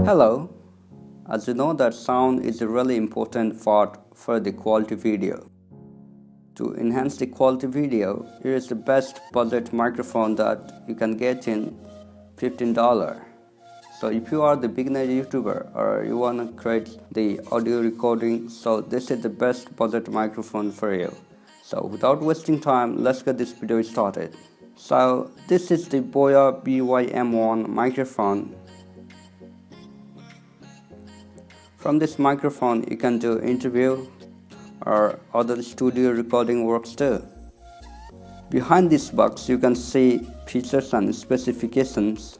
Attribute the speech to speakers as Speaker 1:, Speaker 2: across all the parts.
Speaker 1: Hello, as you know that sound is a really important part for the quality video. To enhance the quality video, here is the best budget microphone that you can get in $15. So if you are the beginner YouTuber or you want to create the audio recording, so this is the best budget microphone for you. So without wasting time, let's get this video started. So this is the Boya BY-M1 microphone. From this microphone, you can do interview or other studio recording works too. Behind this box, you can see features and specifications.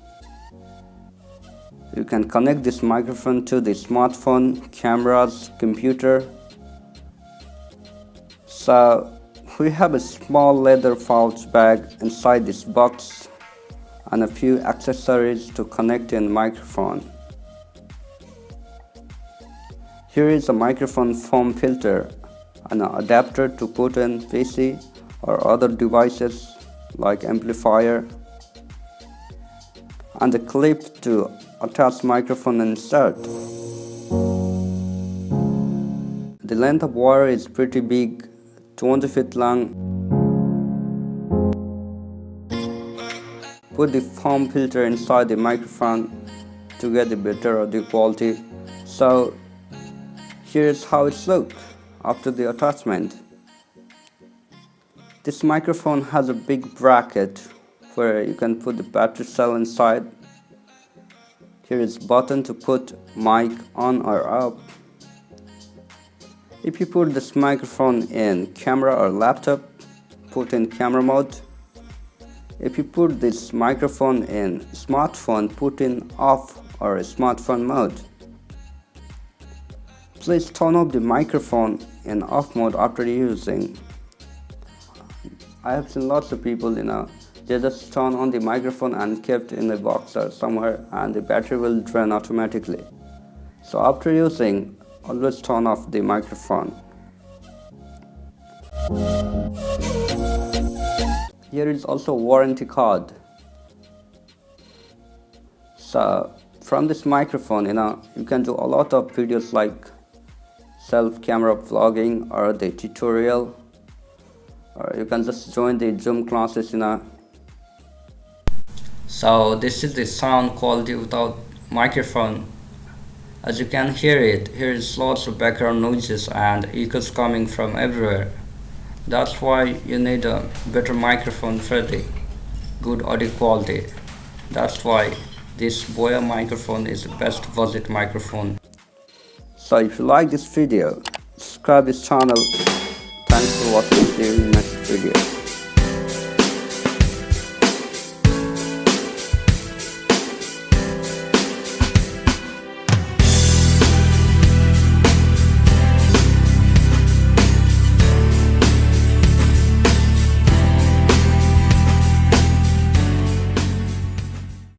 Speaker 1: You can connect this microphone to the smartphone, cameras, computer. So we have a small leather pouch bag inside this box and a few accessories to connect in microphone. Here is a microphone foam filter, an adapter to put in PC or other devices like amplifier, and a clip to attach microphone insert. The length of wire is pretty big, 20 feet long. Put the foam filter inside the microphone to get the better audio quality. So here's how it looks after the attachment. This microphone has a big bracket where you can put the battery cell inside. Here is a button to put mic on or off. If you put this microphone in camera or laptop, put in camera mode. If you put this microphone in smartphone, put in off or smartphone mode. Please turn off the microphone in off mode after using. I have seen lots of people, they just turn on the microphone and kept in the box or somewhere, and the battery will drain automatically. So after using, always turn off the microphone. Here is also a warranty card. So from this microphone, you can do a lot of videos like self-camera vlogging or the tutorial, or you can just join the Zoom classes. So this is the sound quality without microphone. As you can hear it, here is lots of background noises and echoes coming from everywhere. That's why you need a better microphone for the good audio quality. That's why this Boya microphone is the best budget microphone. So if you like this video, subscribe this channel. Thanks for watching. See you in the next video.